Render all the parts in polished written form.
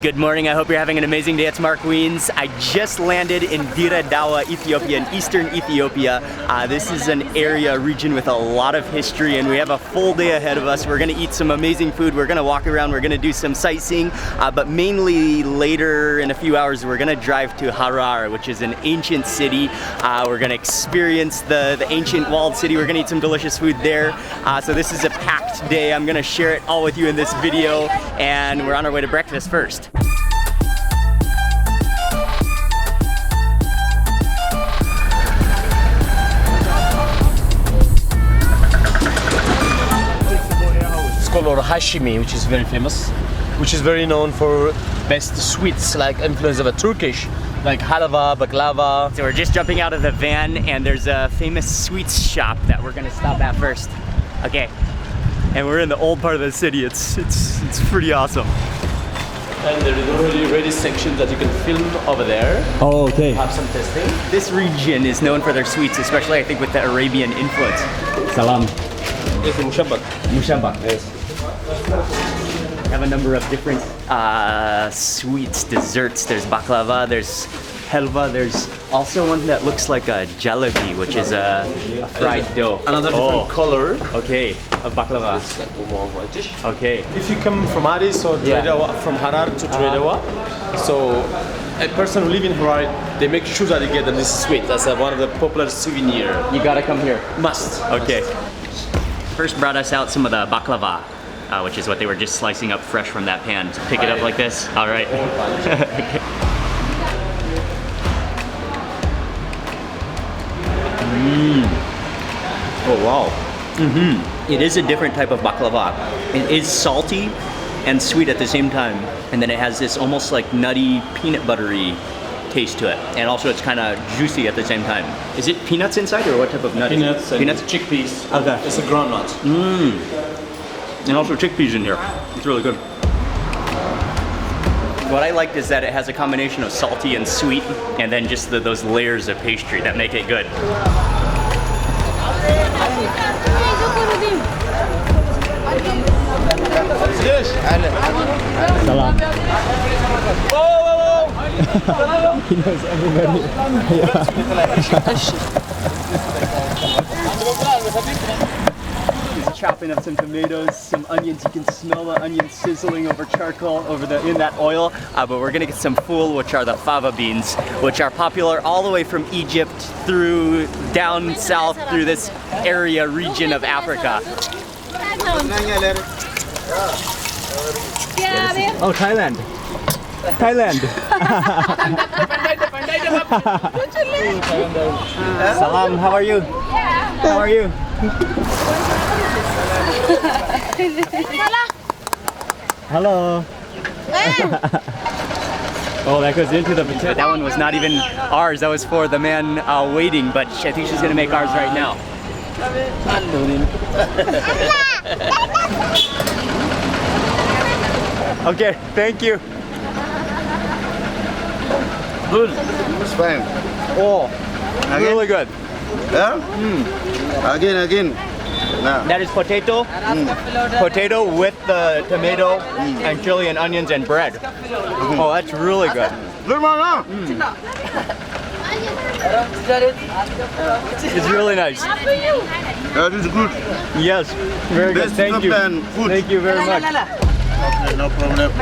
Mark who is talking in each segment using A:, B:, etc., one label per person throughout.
A: Good morning, I hope you're having an amazing day. It's Mark Wiens. I just landed in Dire Dawa, Ethiopia, in eastern Ethiopia. This is an region with a lot of history, and we have a full day ahead of us. We're gonna eat some amazing food, we're gonna walk around, we're gonna do some sightseeing, but mainly later in a few hours, we're gonna drive to Harar, which is an ancient city. We're gonna experience the ancient walled city. We're gonna eat some delicious food there. So this is a packed day. I'm gonna share it all with you in this video, and we're on our way to breakfast first.
B: It's called Al-Hashimi, which is very famous, which is very known for best sweets, like influence of a Turkish, like halva, baklava.
A: So we're just jumping out of the van, and there's a famous sweets shop that we're gonna stop at first. Okay, and we're in the old part of the city. It's pretty awesome.
B: And there is already ready section that you can film over there.
A: Oh, okay.
B: Have some testing.
A: This region is known for their sweets, especially I think with the Arabian influence. Salam.
B: It's mushabbak.
A: Mushabbak.
B: Yes.
A: We have a number of different sweets, desserts. There's baklava, there's helva, there's also one that looks like a jalebi, which is a fried dough.
B: Another different color.
A: Okay, of baklava.
B: It's like more whitish.
A: Okay.
B: If you come from Addis or
A: Yeah.
B: from Harar to Dire Dawa, so a person who live in Harar, they make sure that they get this sweet. That's one of the popular souvenir.
A: You gotta come here.
B: Must.
A: Okay. First brought us out some of the baklava, which is what they were just slicing up fresh from that pan. So pick it up like this. All right. Okay. Oh wow. It is a different type of baklava. It is salty and sweet at the same time, and then it has this almost like nutty, peanut buttery taste to it, and also it's kind of juicy at the same time. Is it peanuts inside, or what type of nut?
B: Peanuts.
A: Peanuts.
B: Chickpeas.
A: Okay.
B: It's a groundnut.
A: And also chickpeas in here. It's really good. What I liked is that it has a combination of salty and sweet, and then just those layers of pastry that make it good. Salam. He knows everybody. He's chopping up some tomatoes, some onions. You can smell the onions sizzling over charcoal in that oil. But we're gonna get some fool, which are the fava beans, which are popular all the way from Egypt through down south through this region of Africa. Oh, Thailand. Thailand. Salam, how are you? How are you? Hello. Oh, that goes into the potato. That one was not even ours. That was for the man waiting, but I think she's gonna make ours right now. Okay, thank you. Good.
C: It's fine.
A: Oh, really good.
C: Yeah? Again. No.
A: That is potato. Potato with the tomato and chili and onions and bread. Oh, that's really good.
C: Good man, huh?
A: It's really nice.
C: That is good.
A: Yes, very good. Thank you.
C: Food.
A: Thank you very much.
C: Okay, no problem.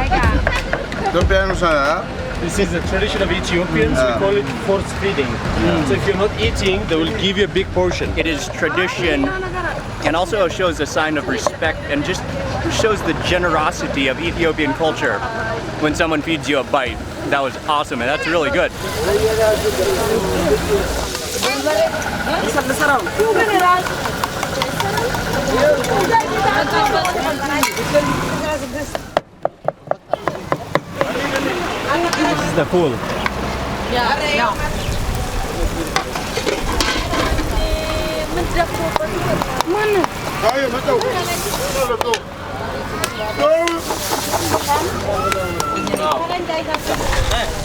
B: This is a tradition of Ethiopians. We call it force feeding. So if you're not eating, they will give you a big portion.
A: It is tradition, and also shows a sign of respect, and just shows the generosity of Ethiopian culture when someone feeds you a bite. That was awesome, and that's really good. This is the fool.
D: Yeah.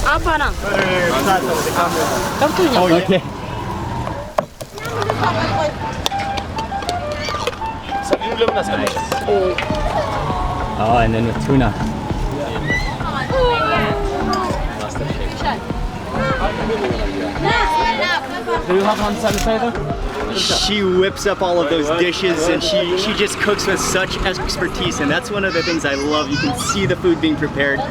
D: Apa na?
A: Oh, okay. Nice. Oh, and then with tuna.
B: Do you have hand sanitizer?
A: She whips up all of those dishes and she just cooks with such expertise, and that's one of the things I love. You can see the food being prepared.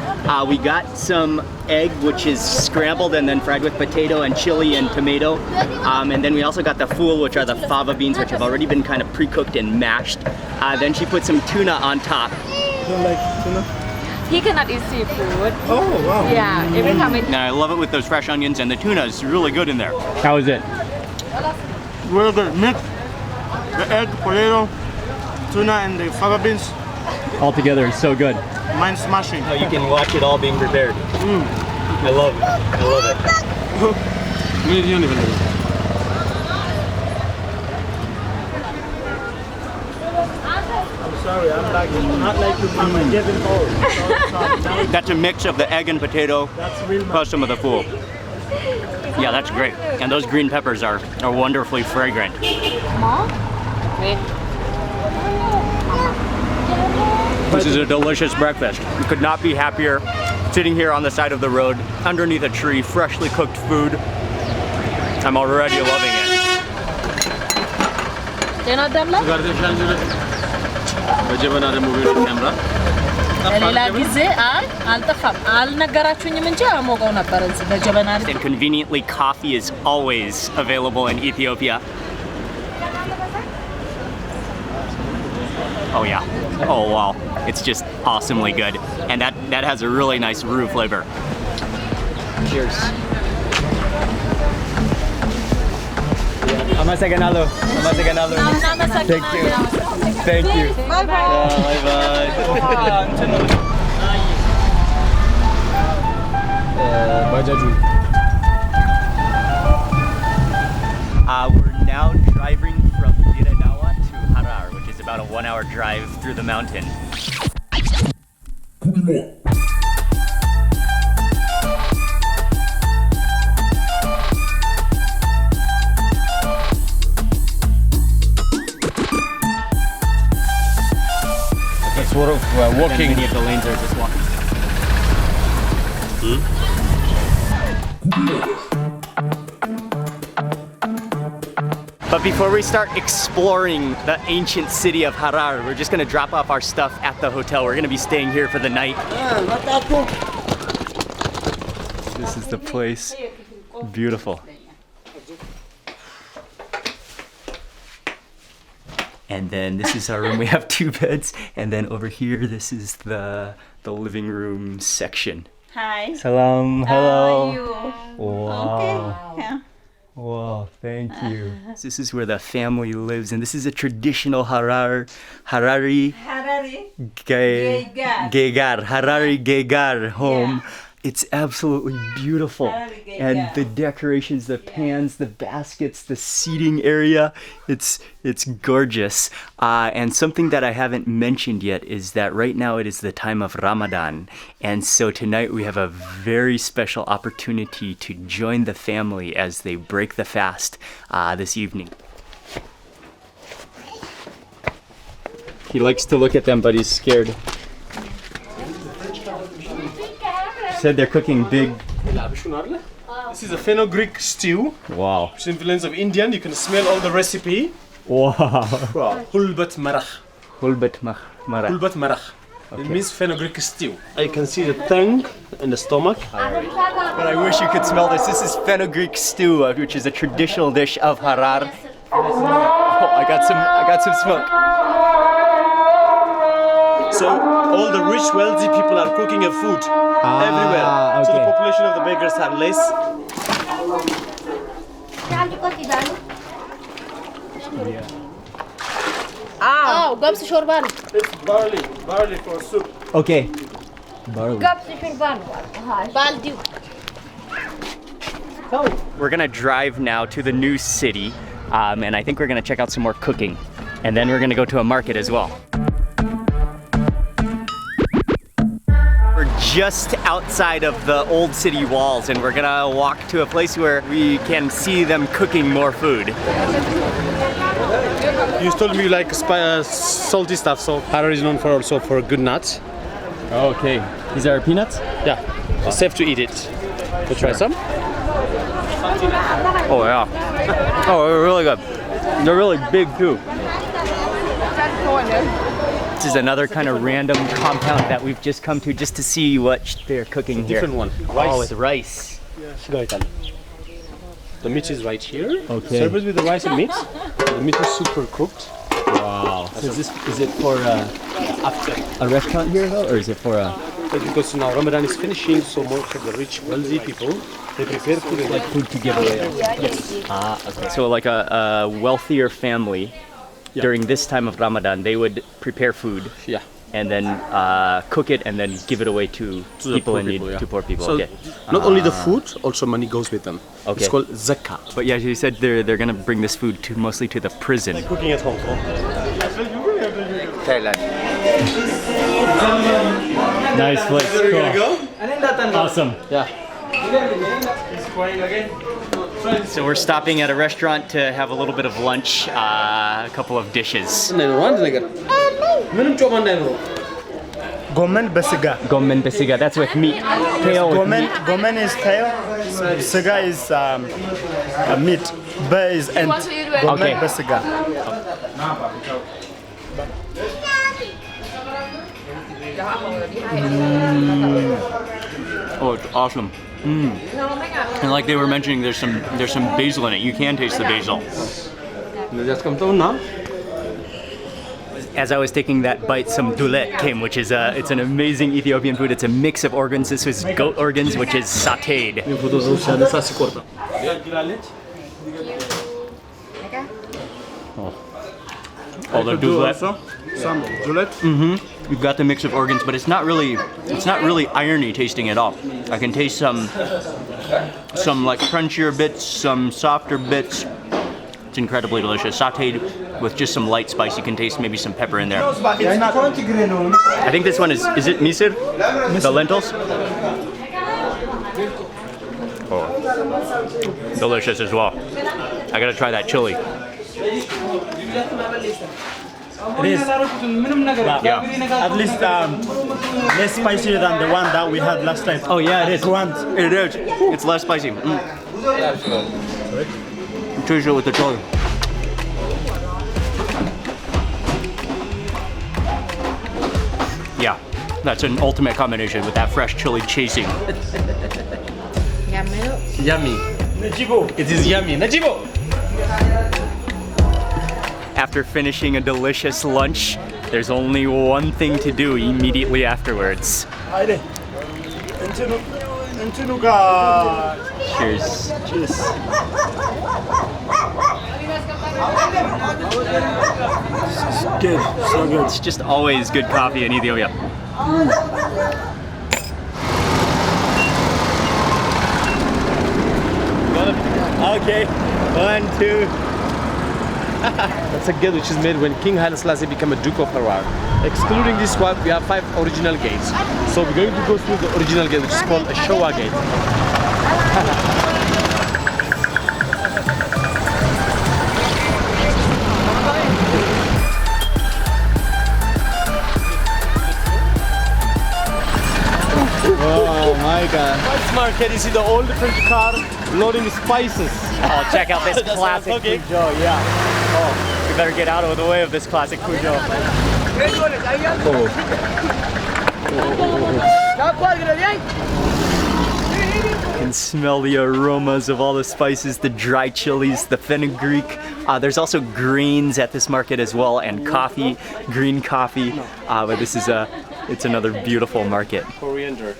A: We got some egg, which is scrambled and then fried with potato and chili and tomato. And then we also got the fool, which are the fava beans, which have already been kind of pre-cooked and mashed. Then she put some tuna on top.
C: You don't like tuna?
D: He cannot eat seafood.
C: Oh, wow.
D: Yeah, every time
A: And I love it with those fresh onions, and the tuna is really good in there.
B: How is it?
C: Really good. Mix the egg, potato, tuna, and the fava beans.
B: All together, it's so good.
C: Mine's smashing.
A: You can watch it all being prepared. I love it. I love it.
C: I'm sorry, I'm not like you from my getting old.
A: That's a mix of the egg and potato plus some of the fool. Yeah, that's great. And those green peppers are wonderfully fragrant. This is a delicious breakfast. You could not be happier sitting here on the side of the road, underneath a tree, freshly cooked food. I'm already loving it. And conveniently, coffee is always available in Ethiopia. Oh yeah. Oh wow. It's just awesomely good. And that has a really nice roux flavor. Cheers. Amasaganalo. Amasaganalo. Thank you. Thank you.
D: Bye bye. We're now driving from Dire Dawa to Harar, which is about a 1-hour drive through the mountain.
B: Sort of walking.
A: Many of the lanes are just walking. But before we start exploring the ancient city of Harar, we're just gonna drop off our stuff at the hotel. We're gonna be staying here for the night. This is the place. Beautiful. And then this is our room. We have 2 beds. And then over here, this is the living room section.
E: Hi.
A: Salam. Hello.
E: How are you?
A: Wow.
E: Okay. Yeah.
A: Wow, thank you. This is where the family lives, and this is a traditional Harari
E: Harari.
A: Gegar home.
E: Yeah.
A: It's absolutely beautiful.
E: Harari
A: And
E: Gegar.
A: the decorations, the pans, the baskets, the seating area, it's gorgeous. And something that I haven't mentioned yet is that right now it is the time of Ramadan. And so tonight we have a very special opportunity to join the family as they break the fast this evening. He likes to look at them, but he's scared. Said they're cooking big.
B: This is a Fenugreek stew.
A: Wow.
B: Which is influence of Indian. You can smell all the recipe.
A: Wow.
B: Hulbat marach.
A: Hulbat marach.
B: Hulbat marach. It means Fenugreek stew. I can see the tongue and the stomach.
A: But I wish you could smell this. This is Fenugreek stew, which is a traditional dish of Harar. Oh, I got some smoke.
B: So all the rich, wealthy people are cooking a food everywhere. So the population of the beggars are less.
D: قبس شوربان
B: It's barley for soup.
A: Okay. Barley.
D: قبس شوربان بالديو.
A: We're gonna drive now to the new city, and I think we're gonna check out some more cooking, and then we're gonna go to a market as well. We're just outside of the old city walls, and we're gonna walk to a place where we can see them cooking more food.
B: You told me you like salty stuff, so Harar is known for good nuts.
A: Okay. These are peanuts?
B: Yeah, it's safe to eat it. To try some?
A: Oh yeah. Oh, they're really good. They're really big too. This is another kind of random compound that we've just come to just to see what they're cooking here.
B: Different one.
A: Oh,
B: Rice.
A: with rice.
B: The meat is right here.
A: Okay.
B: Serve it with the rice and meat. The meat is super cooked.
A: Wow. So is it for
B: After.
A: a restaurant here though, or is it for a
B: Because now Ramadan is finishing, so most of the rich, wealthy people, they prepare food like
A: food to give away?
B: yes.
A: Ah, okay. So like a wealthier family during this time of Ramadan, they would prepare food.
B: Yeah.
A: And then cook it and then give it away to
B: the
A: people
B: poor
A: in need,
B: people, yeah.
A: to poor people.
B: So
A: Okay.
B: not only the food, also money goes with them.
A: Okay.
B: It's called zakah.
A: But yeah, you said they're gonna bring this food to mostly to the prison.
B: Cooking at home.
A: Thailand. Nice place. Cool. Awesome.
B: Yeah.
A: So we're stopping at a restaurant to have a little bit of lunch, a couple of dishes.
C: Gomen besiga.
A: Gomen besiga, that's with meat. Tail with meat.
C: Gomen is tail. Siga is meat. Be is end. Gomen
A: Okay.
C: besiga.
A: Oh, it's awesome. And like they were mentioning, there's some basil in it. You can taste the basil. As I was taking that bite, some dulet came, which is it's an amazing Ethiopian food. It's a mix of organs. This was goat organs, which is sautéed. Oh, the dulet.
C: Some dulet.
A: You've got the mix of organs, but it's not really irony tasting at all. I can taste some like crunchier bits, some softer bits. It's incredibly delicious. Sautéed with just some light spice. You can taste maybe some pepper in there. I think this one is it misir? The lentils? Oh, delicious as well. I gotta try that chili.
C: It is.
A: Yeah.
C: At least less spicier than the one that we had last time.
A: Oh yeah, it is.
C: Grant.
A: It is. It's less spicy. Taste it with the chili. Yeah, that's an ultimate combination with that fresh chili chasing.
B: Yummy. It is yummy. Najibo.
A: After finishing a delicious lunch, there's only one thing to do immediately afterwards. Cheers.
C: Cheers. Good, so good.
A: It's just always good coffee in Ethiopia. Okay, 1, 2.
B: That's a gate which is made when King Haile Selassie became a Duke of Harar. Excluding this one, we have 5 original gates. So we're going to go through the original gate, which is called a Showa gate.
A: Oh my god.
B: This market, you see the old different car loading spices.
A: Oh, check out this classic Cujo, yeah. Oh, we better get out of the way of this classic Cujo. You can smell the aromas of all the spices, the dry chilies, the fenugreek. There's also grains at this market as well, and coffee, green coffee. But this is it's another beautiful market.
B: Coriander.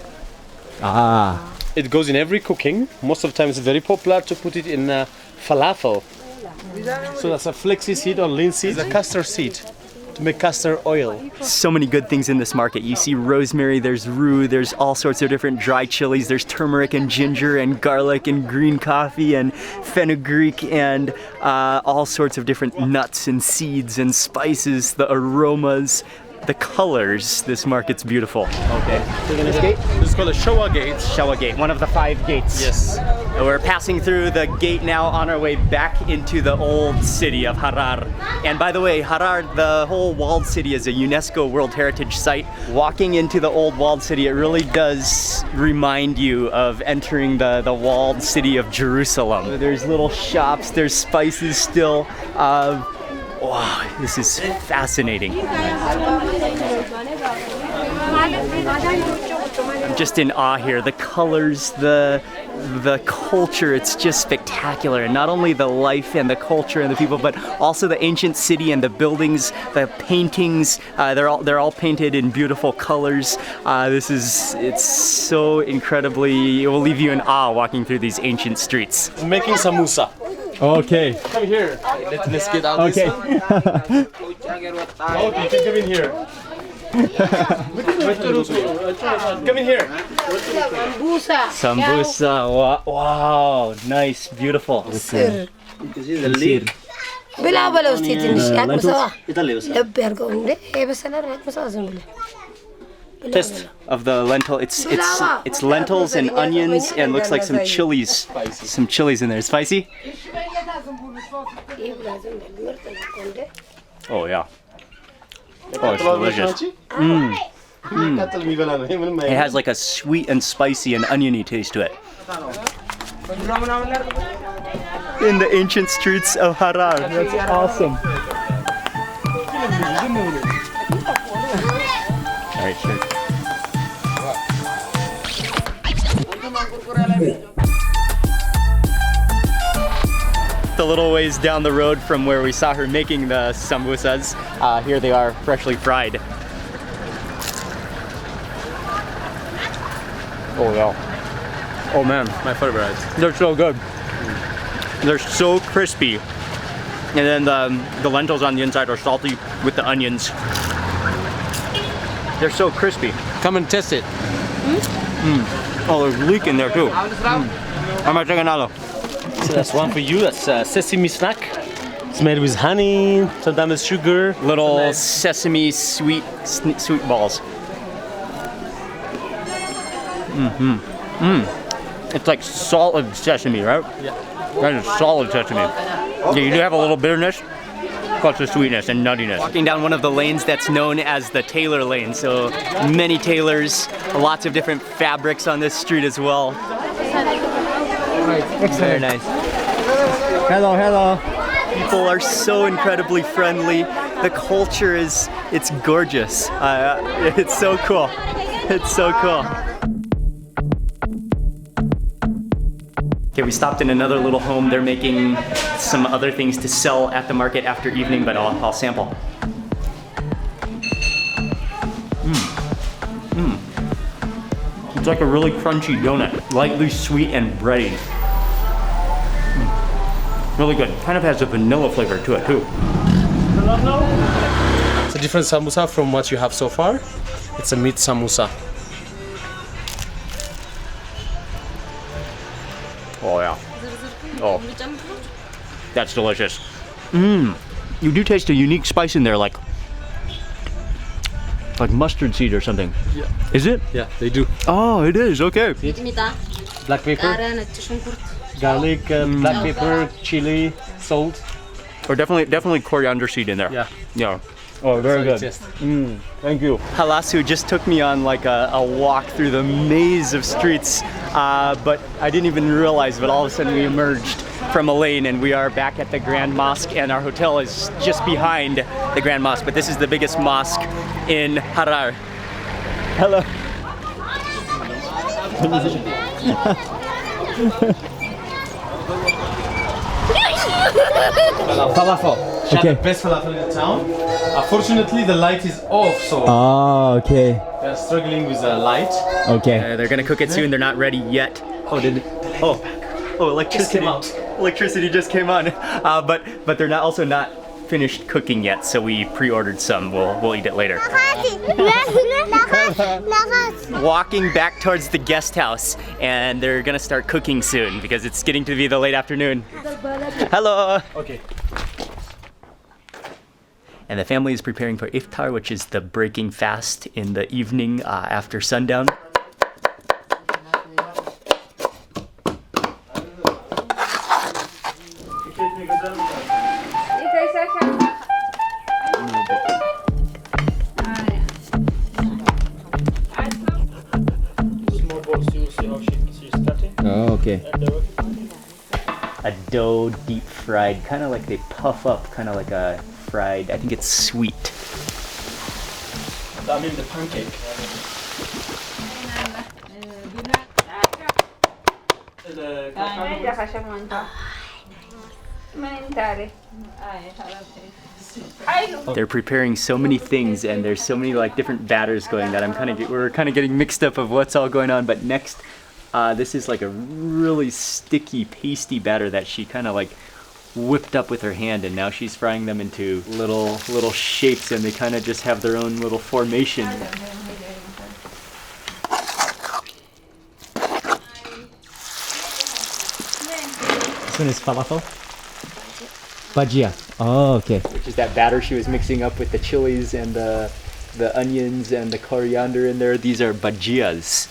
A: Ah.
B: It goes in every cooking. Most of the time it's very popular to put it in falafel. So that's a flaxseed seed or linseed. It's a castor seed to make castor oil.
A: So many good things in this market. You see rosemary, there's rue, there's all sorts of different dry chilies. There's turmeric and ginger and garlic and green coffee and fenugreek and all sorts of different nuts and seeds and spices, the aromas, the colors. This market's beautiful. Okay. Taking this gate?
B: This is called a Showa gate.
A: Showa Gate, one of the 5 gates.
B: Yes.
A: We're passing through the gate now on our way back into the old city of Harar. And by the way, Harar, the whole walled city, is a UNESCO World Heritage Site. Walking into the old walled city, it really does remind you of entering the walled city of Jerusalem. There's little shops, there's spices still. Wow, this is fascinating. I'm just in awe here. The colors, the culture, it's just spectacular. And not only the life and the culture and the people, but also the ancient city and the buildings, the paintings. They're all painted in beautiful colors. It's so incredibly, it will leave you in awe walking through these ancient streets.
B: I'm making samosa.
A: Okay.
B: Come here. Let's get out
A: Okay.
B: this one. Oh, you can come in here. Come in here.
A: Sambusa. Wow. Nice. Beautiful.
B: Test.
A: Of the lentil, it's lentils and onions and looks like some chilies. Some chilies in there. Spicy? Oh yeah. Oh, it's delicious. It has like a sweet and spicy and oniony taste to it. In the ancient streets of Harar. That's awesome. All right, sure. A little ways down the road from where we saw her making the sambusas. Here they are, freshly fried. Oh yeah. Oh man,
B: My favorite.
A: they're so good. They're so crispy. And then the lentils on the inside are salty with the onions. They're so crispy.
B: Come and test it.
A: Oh, there's leek in there too. I'm gonna take another.
B: So that's one for you. That's a sesame snack. It's made with honey, sometimes sugar.
A: Little sesame sweet balls. It's like solid sesame, right?
B: Yeah.
A: That is solid sesame. Yeah, you do have a little bitterness, plus the sweetness and nuttiness. Walking down one of the lanes that's known as the tailor lane. So many tailors, lots of different fabrics on this street as well. Very nice. Hello, hello. People are so incredibly friendly. The culture it's gorgeous. It's so cool. It's so cool. Okay, we stopped in another little home. They're making some other things to sell at the market after evening, but I'll sample. It's like a really crunchy donut, lightly sweet and bready. Really good. Kind of has a vanilla flavor to it too.
B: It's a different samosa from what you have so far. It's a meat samosa.
A: Oh yeah. Oh, that's delicious. You do taste a unique spice in there, like mustard seed or something.
B: Yeah.
A: Is it?
B: Yeah, they do.
A: Oh, it is. Okay.
B: Black pepper, garlic, black pepper, chili, salt.
A: Or definitely coriander seed in there.
B: Yeah.
A: Yeah. Oh, very good.
B: Just
A: Thank you. Halasu just took me on like a walk through the maze of streets, but I didn't even realize, but all of a sudden we emerged from a lane and we are back at the Grand Mosque, and our hotel is just behind the Grand Mosque, but this is the biggest mosque in Harar. Hello.
B: Falafel. She had the best falafel in the town. Unfortunately, the light is off, so
A: Oh, okay.
B: they're struggling with the light.
A: Okay. They're gonna cook it soon. They're not ready yet. Oh, electricity! Electricity just came on. But they're also not finished cooking yet. So we pre-ordered some. We'll eat it later. Walking back towards the guest house, and they're gonna start cooking soon because it's getting to be the late afternoon. Hello.
B: Okay.
A: And the family is preparing for iftar, which is the breaking fast in the evening after sundown.
C: she's cutting.
A: Oh, okay.
C: And the
A: A dough deep fried, kind of like they puff up, kind of like a fried, I think it's sweet.
C: I mean the pancake.
A: They're preparing so many things, and there's so many like different batters going that we're kind of getting mixed up of what's all going on. But next, this is like a really sticky, pasty batter that she kind of like whipped up with her hand, and now she's frying them into little shapes, and they kind of just have their own little formation. This one is falafel? Bajia. Oh, okay. Which is that batter she was mixing up with the chilies and the onions and the coriander in there. These are bajias.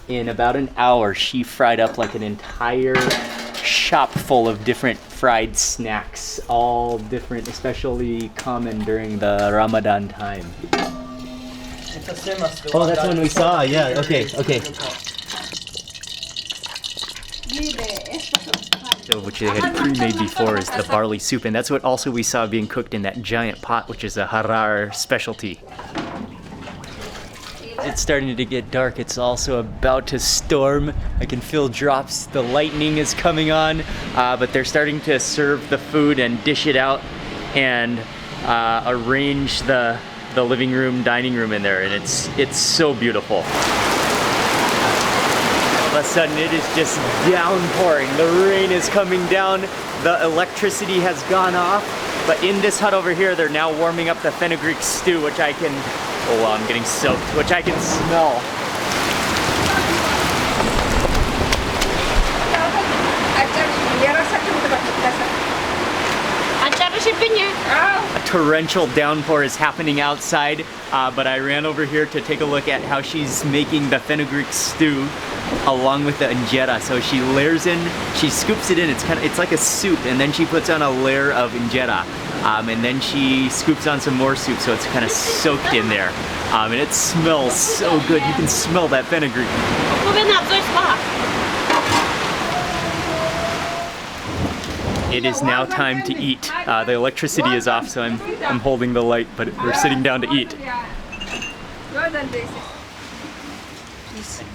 A: In about an hour, she fried up like an entire shop full of different fried snacks, all different, especially common during the Ramadan time.
C: It's the same as the
A: Oh, that's one we saw. Yeah. Okay. So, which they had pre-made before is the barley soup, and that's what also we saw being cooked in that giant pot, which is a Harar specialty. It's starting to get dark. It's also about to storm. I can feel drops. The lightning is coming on, but they're starting to serve the food and dish it out and arrange the living room, dining room in there, and it's so beautiful. All of a sudden, it is just downpouring. The rain is coming down. The electricity has gone off, but in this hut over here, they're now warming up the Fenugreek stew, which I can. Oh wow, I'm getting soaked, which I can smell. A torrential downpour is happening outside, but I ran over here to take a look at how she's making the Fenugreek stew along with the injera. So she layers in, she scoops it in, it's like a soup, and then she puts on a layer of injera. And then she scoops on some more soup, so it's kind of soaked in there. And it smells so good. You can smell that fenugreek. It is now time to eat. The electricity is off, so I'm holding the light, but we're sitting down to eat.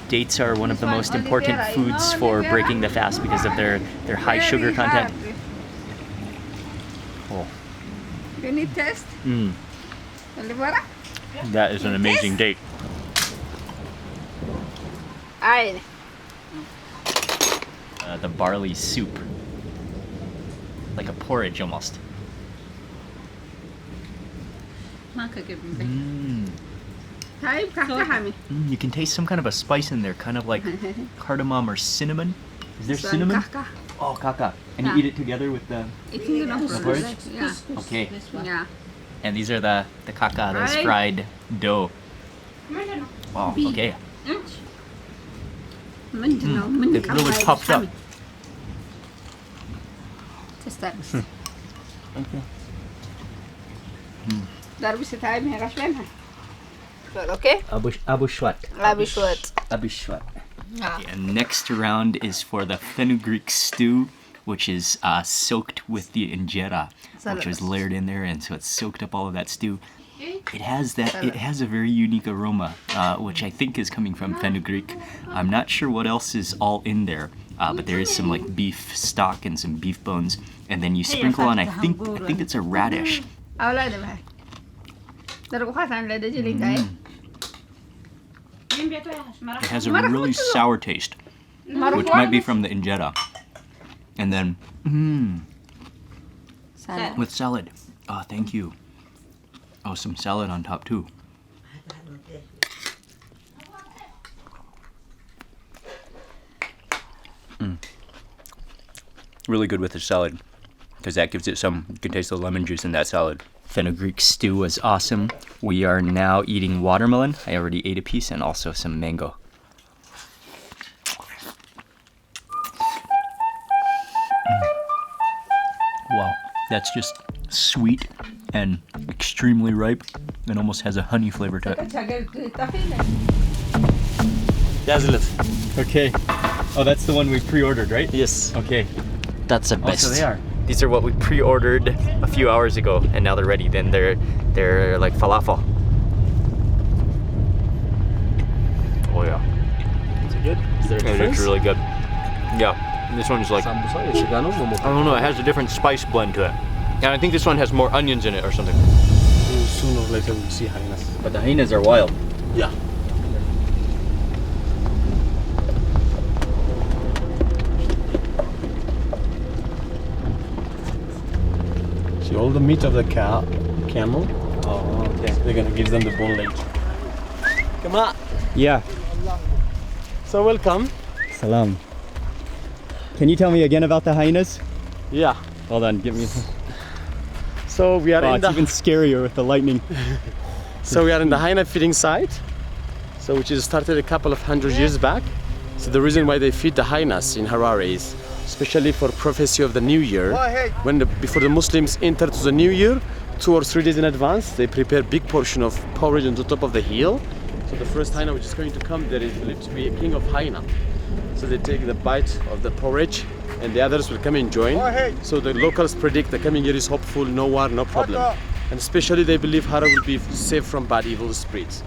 A: Dates are one of the most important foods for breaking the fast because of their high sugar content. Oh.
E: You need test?
A: That is an amazing date. The barley soup. Like a porridge almost. You can taste some kind of a spice in there, kind of like cardamom or cinnamon. Is there cinnamon? Oh, kaka. And you eat it together with the porridge?
E: Yeah.
A: Okay.
E: Yeah.
A: And these are the kaka, those fried dough. Wow, okay. It really puffed up.
E: Okay?
A: Abushwat.
E: Abishwat.
A: And next round is for the Fenugreek stew, which is soaked with the injera, which was layered in there, and so it's soaked up all of that stew. It has a very unique aroma, which I think is coming from Fenugreek. I'm not sure what else is all in there, but there is some like beef stock and some beef bones, and then you sprinkle on, I think it's a radish. It has a really sour taste, which might be from the injera. And then, with salad. Oh, thank you. Oh, some salad on top too. Really good with the salad, because that gives it some, you can taste the lemon juice in that salad. Fenugreek stew was awesome. We are now eating watermelon. I already ate a piece, and also some mango. Wow, that's just
D: sweet and extremely ripe and almost has a honey flavor to it.
A: Okay. Oh, that's the one we pre-ordered, right?
B: Yes.
A: Okay.
B: That's the
A: Oh, so they are. These are what we pre-ordered a few hours ago, and now they're ready. Then they're like falafel. Oh yeah.
B: Is it good? Is there a
A: It
B: difference?
A: looks really good. Yeah. This one's like, I don't know, it has a different spice blend to it. And I think this one has more onions in it or something.
B: Sooner or later we'll see hyenas.
A: But the hyenas are wild.
B: Yeah. See all the meat of the camel.
A: Oh, okay.
B: They're gonna give them the bone later. Come on.
A: Yeah.
B: So welcome.
A: Salam. Can you tell me again about the hyenas?
B: Yeah.
A: Hold on, give me.
B: So we are
A: Oh,
B: in
A: it's
B: the
A: even scarier with the lightning.
B: So we are in the hyena feeding site, so which is started a couple of hundred years back. So the reason why they feed the hyenas in Harar is especially for prophecy of the new year. When before the Muslims enter to the new year, 2 or 3 days in advance, they prepare big portion of porridge on the top of the hill. So the first hyena which is going to come there is believed to be a king of hyena. So they take the bite of the porridge and the others will come and join. So the locals predict the coming year is hopeful, no war, no problem. And especially they believe Harar will be safe from bad evil spirits.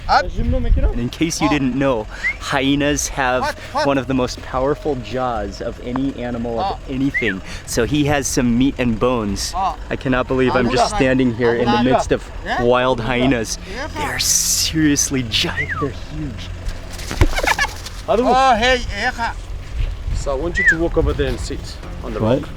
A: And in case you didn't know, hyenas have one of the most powerful jaws of any animal, of anything. So he has some meat and bones. I cannot believe I'm just standing here in the midst of wild hyenas. They're seriously giant, they're huge.
B: So I want you to walk over there and sit on the rock.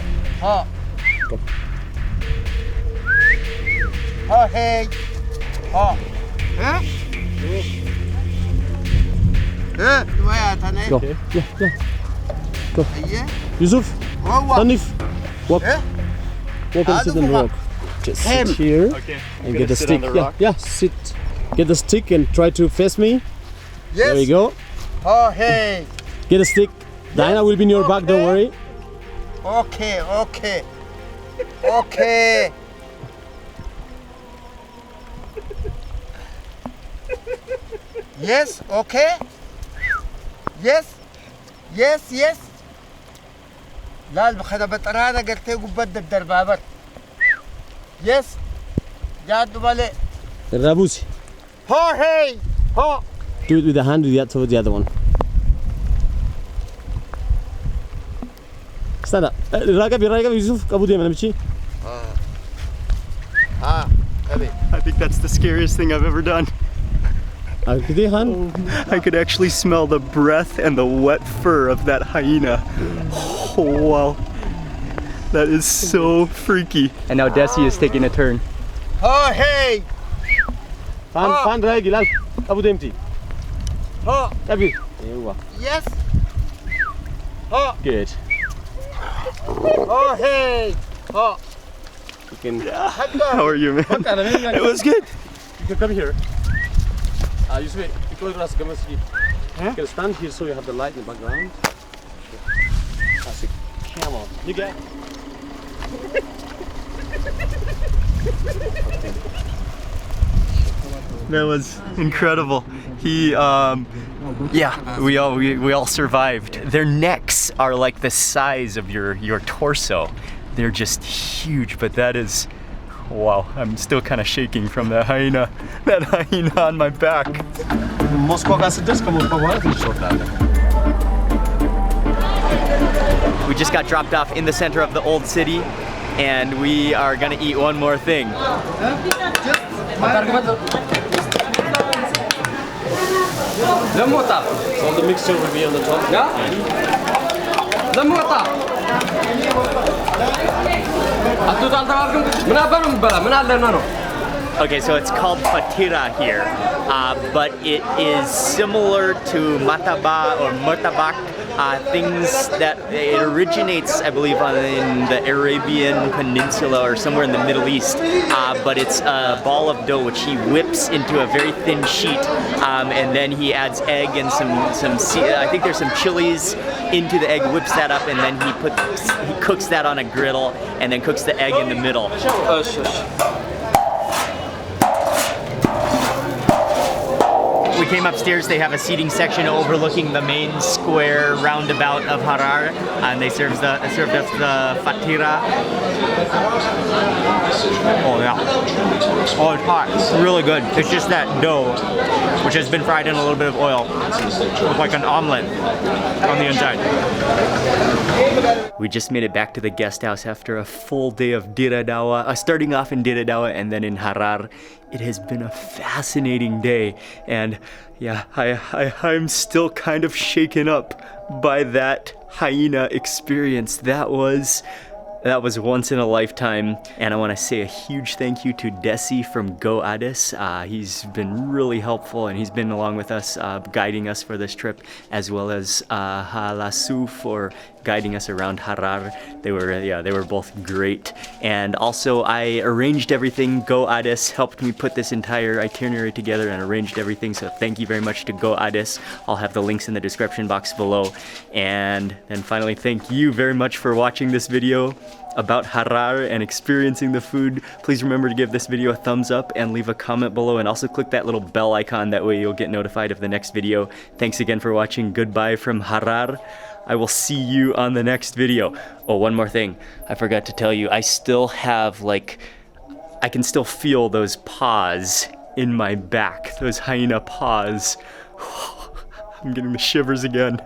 B: Go. Yeah. Go. Yusuf, Hanif, walk. Walk and sit on the rock. Just sit here and get the stick. Yeah, sit. Get the stick and try to face me. There you go. Get a stick. Diana will be in your back, don't worry.
C: Okay. Yes, okay. Yes. لا البخدة بطرانة قلت له بدك الدربابات. Yes. جاد بالي.
B: Rabusi.
C: Hey.
B: Do it with the hand, with the other one. Stand up. Ragab, Yusuf, Kabudi, Manamichi.
A: I think that's the scariest thing I've ever done. I could actually smell the breath and the wet fur of that hyena. Oh, wow. That is so freaky. And now Desi is taking a turn.
C: Hey.
B: Fan Gilal, Abu Demti. Kabir.
C: Yes.
B: Good.
C: Hey.
B: You can.
A: How are you, man? It was good.
B: You can come here. Yusuf, you can stand here so you have the light in the background. That's a camel. You get.
A: That was incredible. We all survived. Their necks are like the size of your torso. They're just huge, but that is, wow, I'm still kind of shaking from that hyena on my back. We just got dropped off in the center of the old city, and we are gonna eat one more thing.
B: So the mixture will be on the top.
A: Okay, so it's called fatira here, but it is similar to mataba or murtabak, things that it originates, I believe, in the Arabian Peninsula or somewhere in the Middle East. But it's a ball of dough which he whips into a very thin sheet, and then he adds egg and I think there's some chilies into the egg, whips that up, and then he cooks that on a griddle, and then cooks the egg in the middle. We came upstairs. They have a seating section overlooking the main square roundabout of Harar, and they served us the fatira. Oh yeah. Oh, it's hot. It's really good. It's just that dough, which has been fried in a little bit of oil, with like an omelet on the inside. We just made it back to the guest house after a full day of Dire Dawa, starting off in Dire Dawa and then in Harar. It has been a fascinating day, and yeah, I'm still kind of shaken up by that hyena experience. That was once in a lifetime, and I want to say a huge thank you to Desi from Go Addis. He's been really helpful, and he's been along with us, guiding us for this trip, as well as Halasu for guiding us around Harar. They were both great. And also, I arranged everything. Go Addis helped me put this entire itinerary together and arranged everything, so thank you very much to Go Addis. I'll have the links in the description box below. And then finally, thank you very much for watching this video about Harar and experiencing the food. Please remember to give this video a thumbs up and leave a comment below, and also click that little bell icon. That way you'll get notified of the next video. Thanks again for watching. Goodbye from Harar. I will see you on the next video. Oh, one more thing. I forgot to tell you, I still have I can still feel those paws in my back, those hyena paws. I'm getting the shivers again.